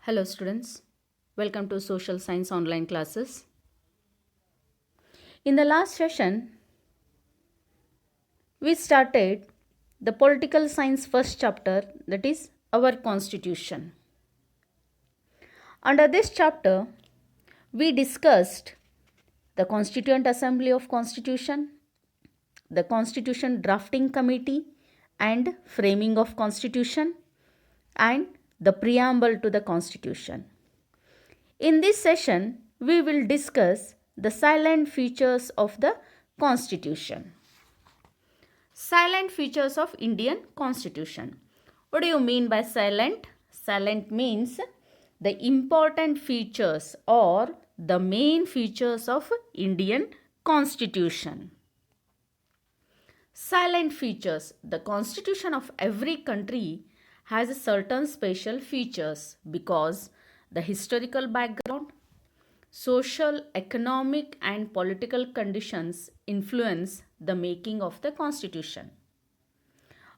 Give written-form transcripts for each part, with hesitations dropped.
Hello students, welcome to Social Science online classes. In the last session, we started the political science first chapter, that is our constitution. Under this chapter, we discussed the Constituent Assembly of Constitution, the Constitution Drafting Committee and framing of Constitution, and the preamble to the Constitution. In this session, we will discuss the silent features of the Constitution. Silent features of Indian Constitution. What do you mean by silent? Silent means the important features or the main features of Indian Constitution. Silent features. The Constitution of every country has certain special features because the historical background, social, economic and political conditions influence the making of the constitution.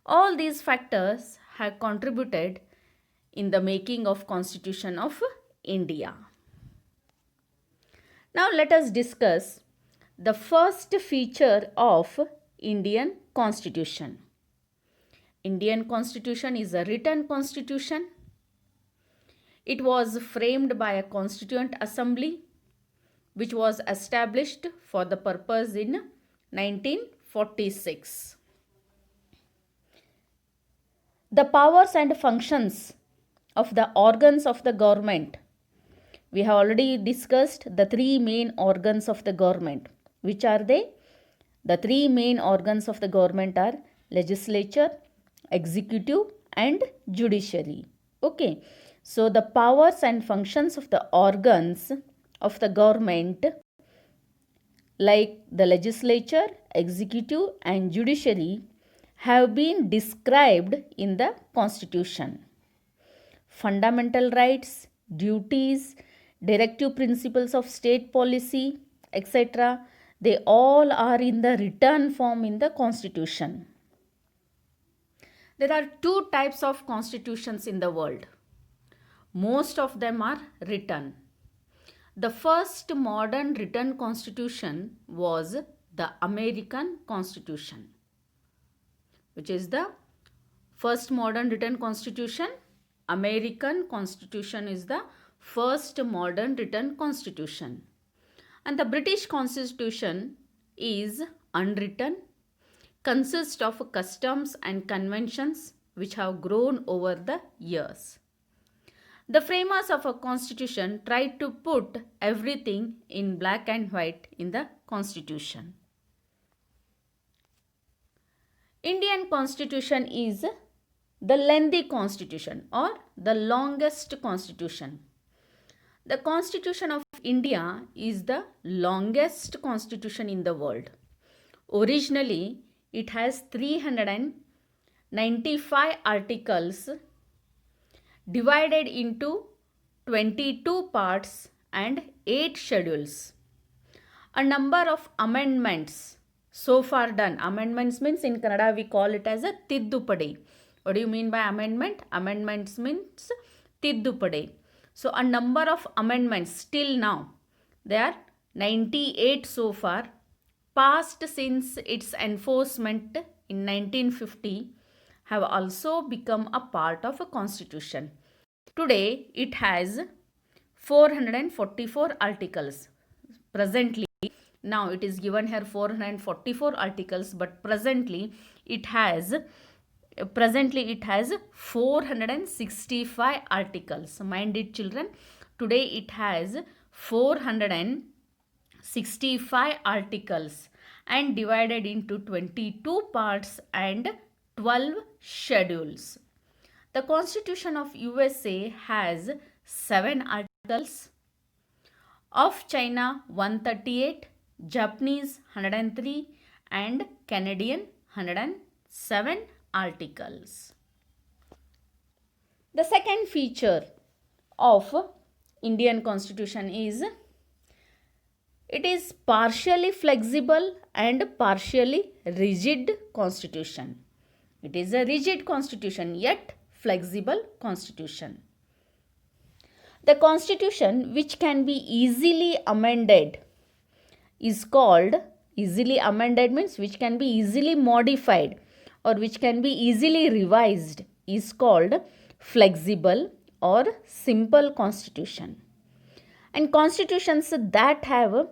All these factors have contributed in the making of Constitution of India. Now let us discuss the first feature of Indian Constitution. Indian Constitution is a written constitution. It was framed by a Constituent Assembly which was established for the purpose in 1946. The powers and functions of the organs of the government. We have already discussed the three main organs of the government. Which are they? The three main organs of the government are legislature, executive and judiciary. Okay. So the powers and functions of the organs of the government like the legislature, executive and judiciary have been described in the Constitution. Fundamental rights, duties, directive principles of state policy, etc. They all are in the written form in the Constitution. There are two types of constitutions in the world. Most of them are written. The first modern written constitution was the American Constitution, which is the first modern written constitution. American Constitution is the first modern written constitution. And the British Constitution is unwritten, consists of customs and conventions which have grown over the years. The framers of a constitution tried to put everything in black and white in the constitution. Indian constitution is the lengthy constitution or the longest constitution. The Constitution of India is the longest constitution in the world. Originally, it has 395 articles divided into 22 parts and 8 schedules. A number of amendments so far done. Amendments means in Kannada we call it as a tiddupadi. What do you mean by amendment? Amendments means tiddupadi. So a number of amendments till now, there are 98 so far, passed since its enforcement in 1950, have also become a part of a constitution. Today, it has 444 articles. Presently, now it is given here 444 articles, but presently it has 465 articles. Mind it, children. Today it has 465 articles and divided into 22 parts and 12 schedules. The Constitution of USA has 7 articles. Of China 138, Japanese 103 and Canadian 107 articles. The second feature of Indian Constitution is it is partially flexible and partially rigid constitution. It is a rigid constitution yet flexible constitution. The constitution which can be easily amended is called, easily amended means which can be easily modified or which can be easily revised, is called flexible or simple constitution. And constitutions that have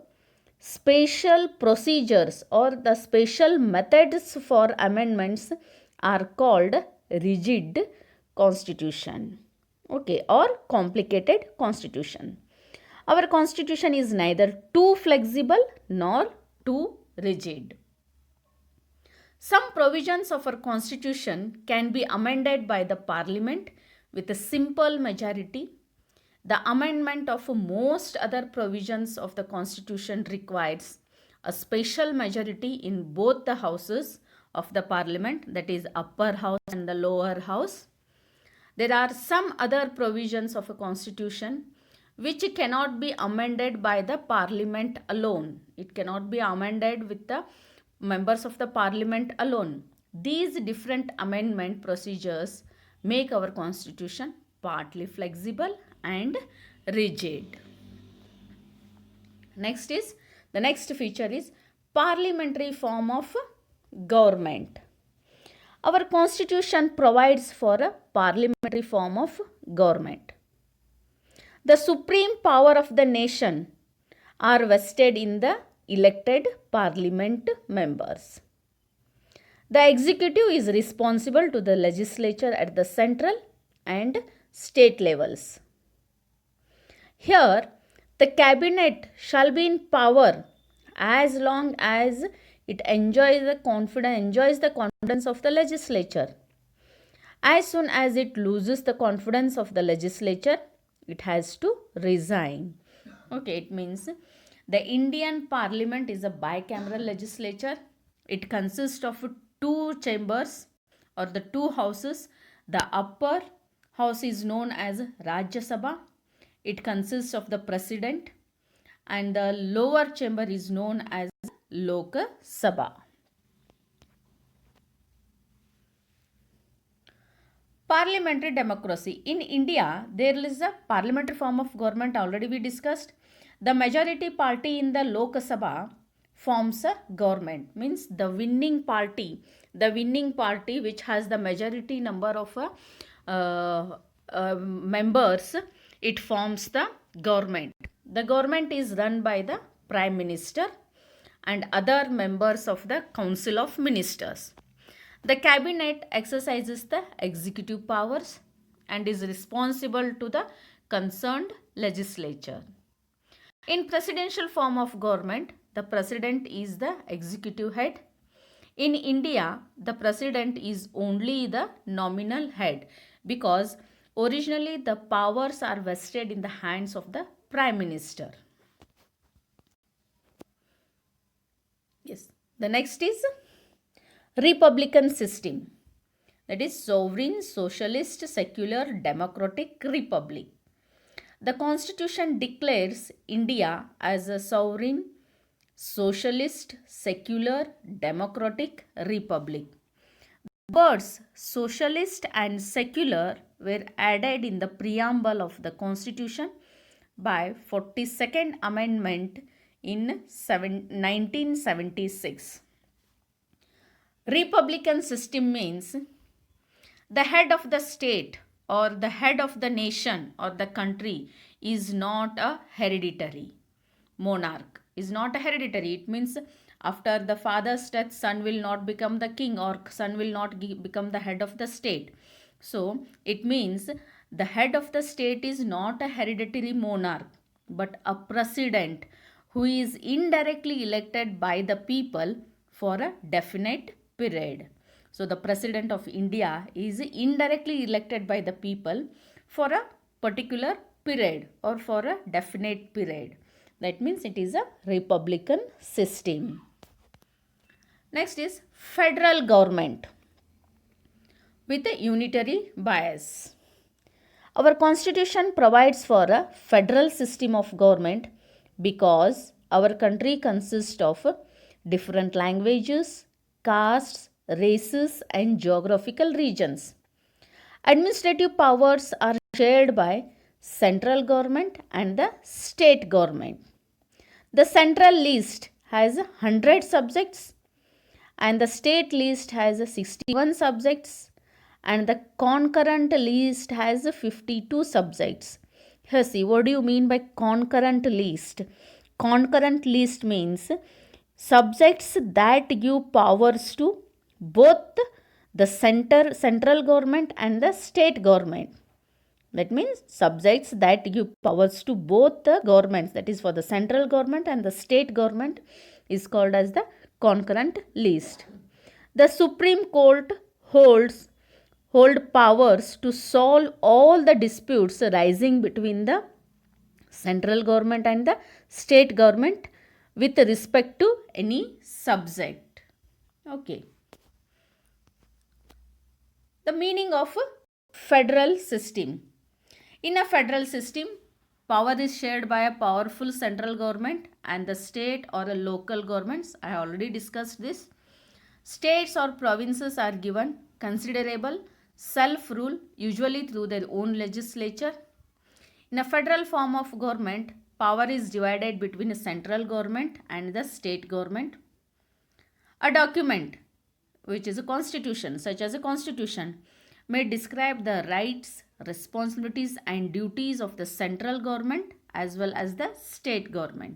special procedures or the special methods for amendments are called rigid constitution, okay, or complicated constitution. Our constitution is neither too flexible nor too rigid. Some provisions of our constitution can be amended by the parliament with a simple majority. The amendment of most other provisions of the constitution requires a special majority in both the houses of the parliament, that is upper house and the lower house. There are some other provisions of a constitution which cannot be amended by the parliament alone. It cannot be amended with the members of the parliament alone. These different amendment procedures make our constitution partly flexible and rigid. The next feature is parliamentary form of government. Our constitution provides for a parliamentary form of government. The supreme power of the nation are vested in the elected parliament members. The executive is responsible to the legislature at the central and state levels. Here, the cabinet shall be in power as long as it enjoys the confidence of the legislature. As soon as it loses the confidence of the legislature, it has to resign. Okay, it means the Indian Parliament is a bicameral legislature. It consists of two chambers or the two houses. The upper house is known as Rajya Sabha. It consists of the president, and the lower chamber is known as Lok Sabha. Parliamentary democracy. In India, there is a parliamentary form of government, already we discussed. The majority party in the Lok Sabha forms a government, means the winning party which has the majority number of members, it forms the government. The government is run by the Prime Minister and other members of the Council of Ministers. The cabinet exercises the executive powers and is responsible to the concerned legislature. In presidential form of government, the president is the executive head. In India, the president is only the nominal head because originally the powers are vested in the hands of the Prime Minister. Yes. The next is Republican system, that is sovereign, socialist, secular, democratic republic. The constitution declares India as a sovereign, socialist, secular, democratic republic. The words socialist and secular were added in the preamble of the constitution by 42nd Amendment in 1976. Republican system means the head of the state or the head of the nation or the country is not a hereditary monarch, is not a hereditary. It means after the father's death, son will not become the king or son will not become the head of the state. So it means the head of the state is not a hereditary monarch but a president who is indirectly elected by the people for a definite period. So the president of India is indirectly elected by the people for a particular period or for a definite period. That means it is a republican system. Next is federal government with a unitary bias. Our constitution provides for a federal system of government because our country consists of different languages, castes, races and geographical regions. Administrative powers are shared by central government and the state government. The central list has 100 subjects and the state list has 61 subjects and the concurrent list has 52 subjects. Here see, what do you mean by concurrent list? Concurrent list means subjects that give powers to both the central government and the state government. That means subjects that give powers to both the governments, that is for the central government and the state government, is called as the concurrent list. The Supreme Court hold powers to solve all the disputes arising between the central government and the state government with respect to any subject. Okay. The meaning of a federal system. In a federal system, power is shared by a powerful central government and the state or a local governments. I already discussed this. States or provinces are given considerable self-rule, usually through their own legislature. In a federal form of government, power is divided between a central government and the state government. A document, which is a constitution, such as a constitution, may describe the rights, responsibilities and duties of the central government as well as the state government.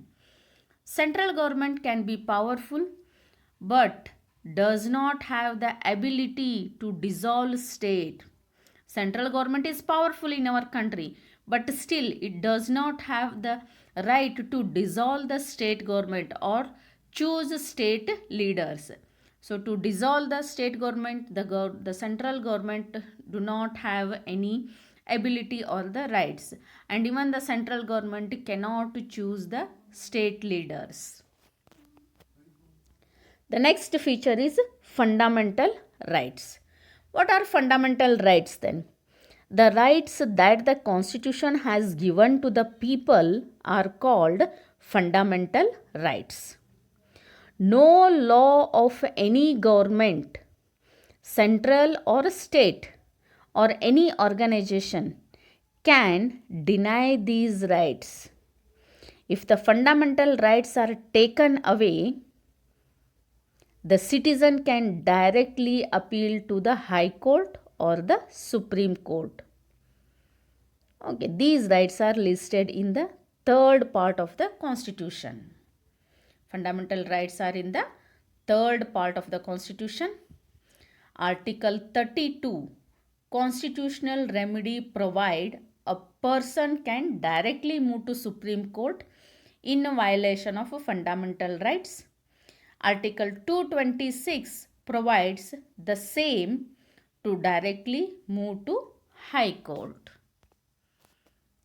Central government can be powerful but does not have the ability to dissolve state. Central government is powerful in our country, but still it does not have the right to dissolve the state government or choose state leaders. So to dissolve the state government, the central government do not have any ability or the rights, and even the central government cannot choose the state leaders. The next feature is fundamental rights. What are fundamental rights then? The rights that the Constitution has given to the people are called fundamental rights. No law of any government, central or state, or any organization can deny these rights. If the fundamental rights are taken away, the citizen can directly appeal to the High Court or the Supreme Court. Okay, these rights are listed in the third part of the Constitution. Fundamental rights are in the third part of the Constitution. Article 32, constitutional remedy provide a person can directly move to Supreme Court in violation of fundamental rights. Article 226 provides the same to directly move to High Court.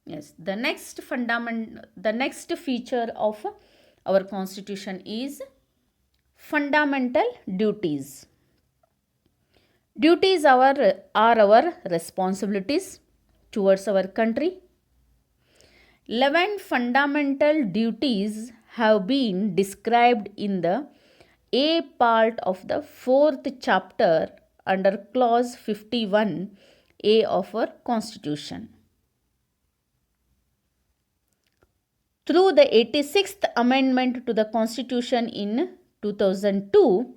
Yes, the next feature of our Constitution is fundamental duties. Duties are our responsibilities towards our country. 11 fundamental duties have been described in the A part of the 4th chapter under clause 51A of our Constitution. Through the 86th Amendment to the Constitution in 2002,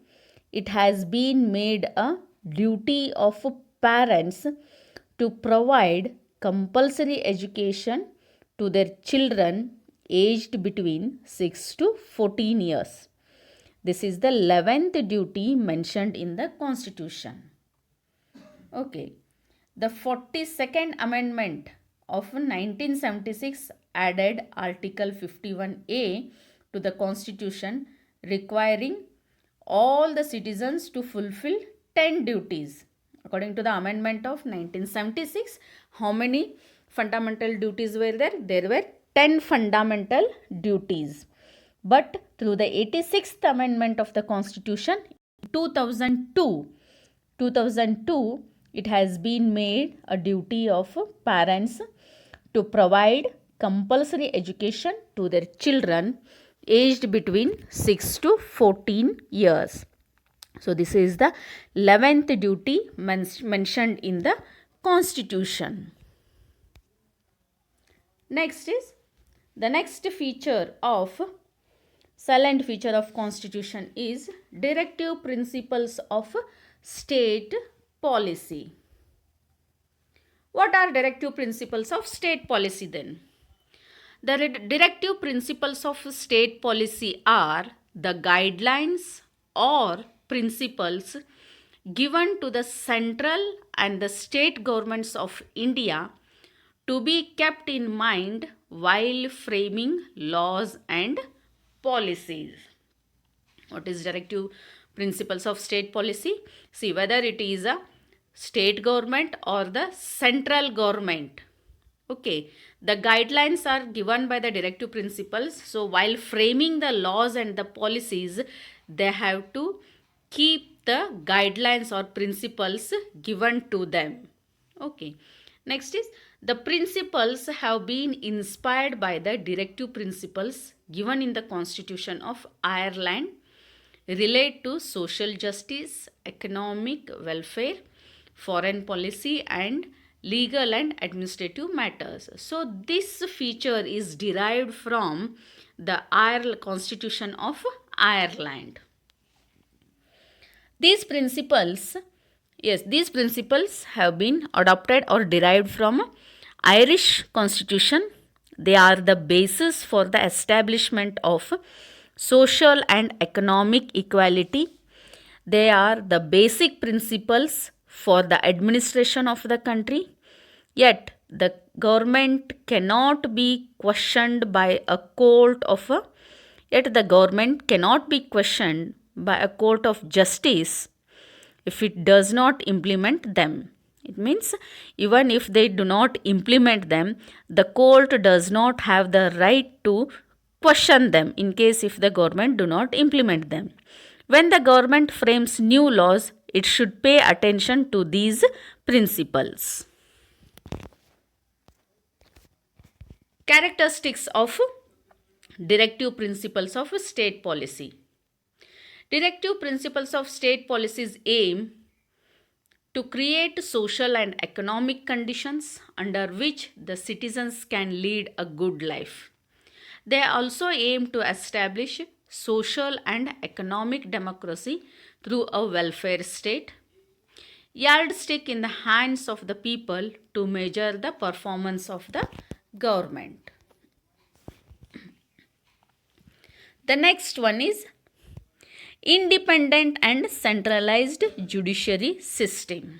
it has been made a duty of parents to provide compulsory education to their children aged between 6 to 14 years. This is the 11th duty mentioned in the Constitution. Okay. The 42nd Amendment of 1976 added Article 51A to the Constitution, requiring all the citizens to fulfill 10 duties. According to the amendment of 1976, how many fundamental duties were there? There were 10 fundamental duties. But through the 86th Amendment of the Constitution, 2002, it has been made a duty of parents to provide compulsory education to their children aged between 6 to 14 years. So this is the 11th duty mentioned in the Constitution. Next is the next feature of salient feature of constitution is directive principles of state policy. What are directive principles of state policy then? The directive principles of state policy are the guidelines or principles given to the central and the state governments of India to be kept in mind while framing laws and policies. What is directive principles of state policy? See, whether it is a state government or the central government. Okay, the guidelines are given by the directive principles. So while framing the laws and the policies, they have to keep the guidelines or principles given to them. Okay, next is the principles have been inspired by the directive principles given in the Constitution of Ireland, relate to social justice, economic welfare, foreign policy, and legal and administrative matters. So this feature is derived from the Constitution of Ireland. These principles have been adopted or derived from Irish Constitution. They are the basis for the establishment of social and economic equality. They are the basic principles for the administration of the country. Yet the government cannot be questioned by a court of justice if it does not implement them. It means even if they do not implement them, the court does not have the right to question them in case if the government do not implement them. When the government frames new laws, it should pay attention to these principles. Characteristics of directive principles of state policy. Directive principles of state policies aim to create social and economic conditions under which the citizens can lead a good life. They also aim to establish social and economic democracy through a welfare state, yardstick in the hands of the people to measure the performance of the government. The next one is independent and centralized judiciary system.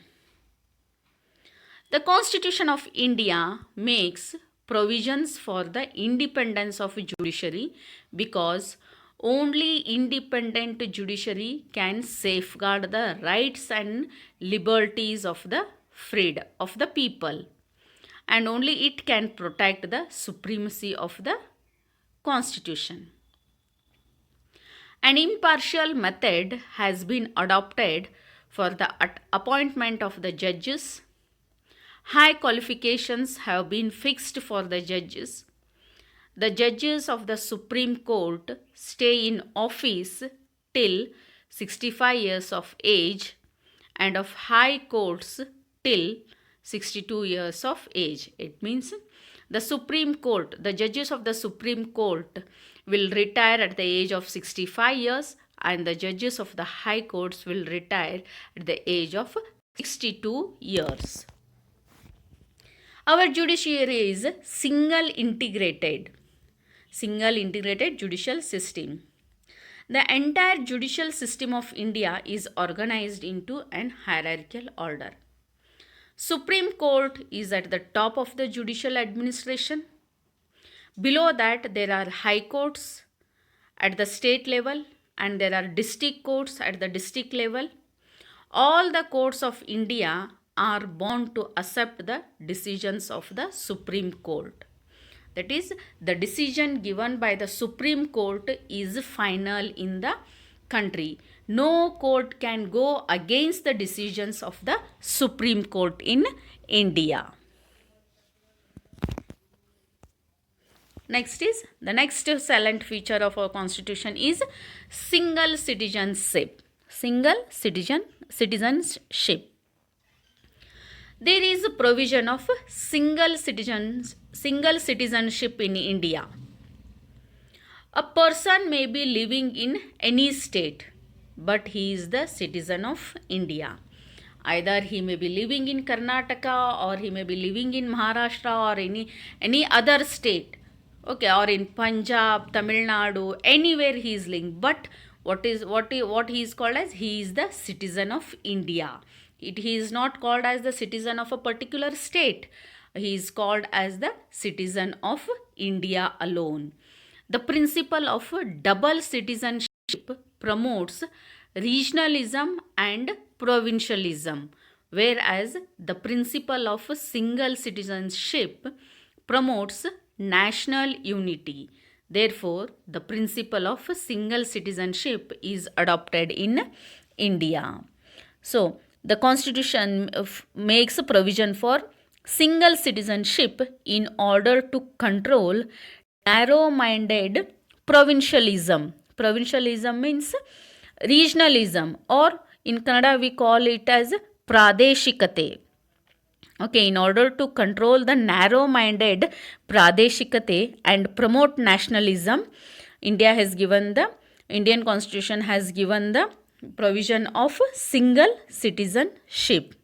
The Constitution of India makes provisions for the independence of judiciary because only independent judiciary can safeguard the rights and liberties of the freedom of the people, and only it can protect the supremacy of the Constitution. An impartial method has been adopted for the appointment of the judges. High qualifications have been fixed for the judges. The judges of the Supreme Court stay in office till 65 years of age, and of high courts till 62 years of age. It means the Supreme Court, the judges of the Supreme Court will retire at the age of 65 years, and the judges of the high courts will retire at the age of 62 years. Our judiciary is single integrated judicial system. The entire judicial system of India is organized into an hierarchical order. Supreme Court is at the top of the judicial administration. Below that, there are high courts at the state level, and there are district courts at the district level. All the courts of India are bound to accept the decisions of the Supreme Court. That is, the decision given by the Supreme Court is final in the country. No court can go against the decisions of the Supreme Court in India. Next is, the next salient feature of our constitution is single citizenship. There is a provision of single single citizenship in India. A person may be living in any state, but he is the citizen of India. Either he may be living in Karnataka, or he may be living in Maharashtra, or any other state, okay, or in Punjab, Tamil Nadu, anywhere he is living. But what he is called as? He is the citizen of India. He is not called as the citizen of a particular state. He is called as the citizen of India alone. The principle of double citizenship promotes regionalism and provincialism, whereas the principle of single citizenship promotes national unity. Therefore, the principle of single citizenship is adopted in India. So, the Constitution makes a provision for single citizenship in order to control narrow-minded provincialism. Provincialism means regionalism, or in Kannada we call it as pradeshikate. Okay, in order to control the narrow-minded pradeshikate and promote nationalism, Indian Constitution has given the provision of single citizenship.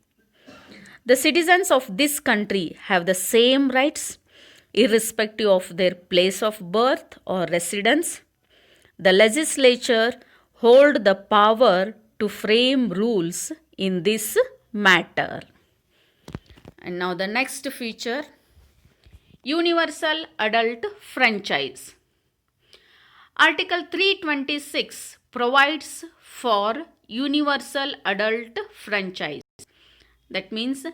The citizens of this country have the same rights irrespective of their place of birth or residence. The legislature hold the power to frame rules in this matter. And now the next feature, universal adult franchise. Article 326 provides for universal adult franchise. That means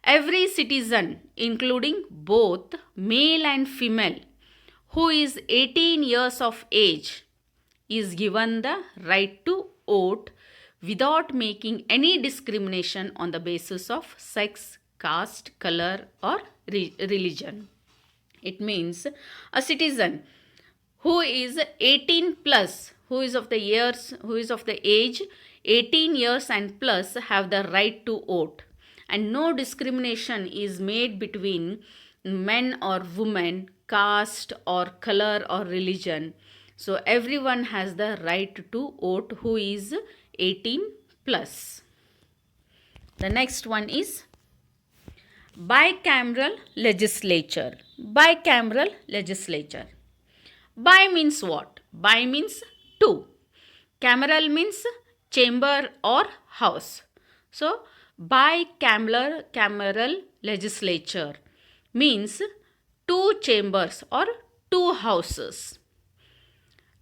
every citizen, including both male and female, who is 18 years of age, is given the right to vote without making any discrimination on the basis of sex, caste, color, or religion. It means a citizen who is 18 plus, who is of the age 18 years and plus, have the right to vote, and no discrimination is made between men or women, caste or color or religion. So everyone has the right to vote who is 18 plus. The next one is bicameral legislature. Bicameral legislature. Bi means what? Bi means two. Cameral means chamber or house. So bicameral legislature means two chambers or two houses.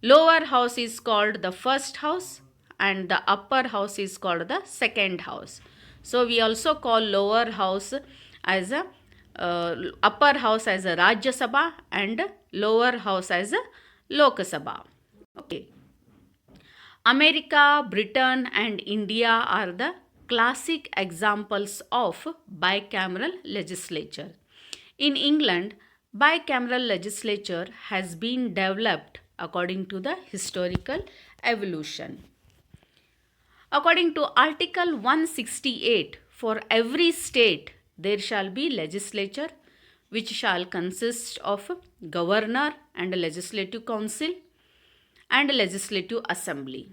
Lower house is called the first house and the upper house is called the second house. So we also call lower house as a upper house as a Rajya Sabha and lower house as a Lok Sabha. Okay. America, Britain and India are the classic examples of bicameral legislature. In England, bicameral legislature has been developed according to the historical evolution. According to Article 168, for every state there shall be legislature which shall consist of governor and a legislative council and a legislative assembly.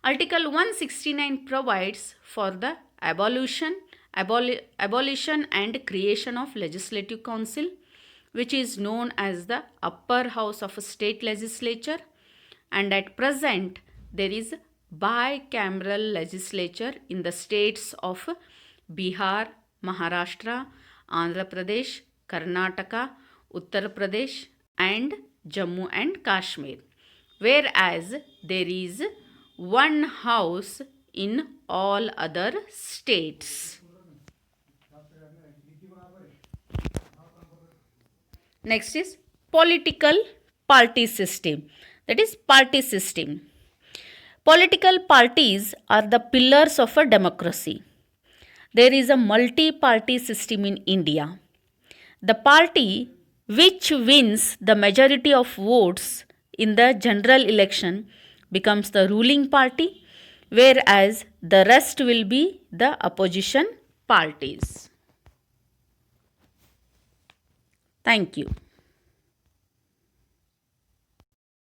Article 169 provides for the abolition and creation of legislative council, which is known as the upper house of a state legislature, and at present there is bicameral legislature in the states of Bihar, Maharashtra, Andhra Pradesh, Karnataka, Uttar Pradesh and Jammu and Kashmir, whereas there is one house in all other states. Next is political party system. That is party system. Political parties are the pillars of a democracy. There is a multi-party system in India. The party which wins the majority of votes in the general election becomes the ruling party, whereas the rest will be the opposition parties. Thank you.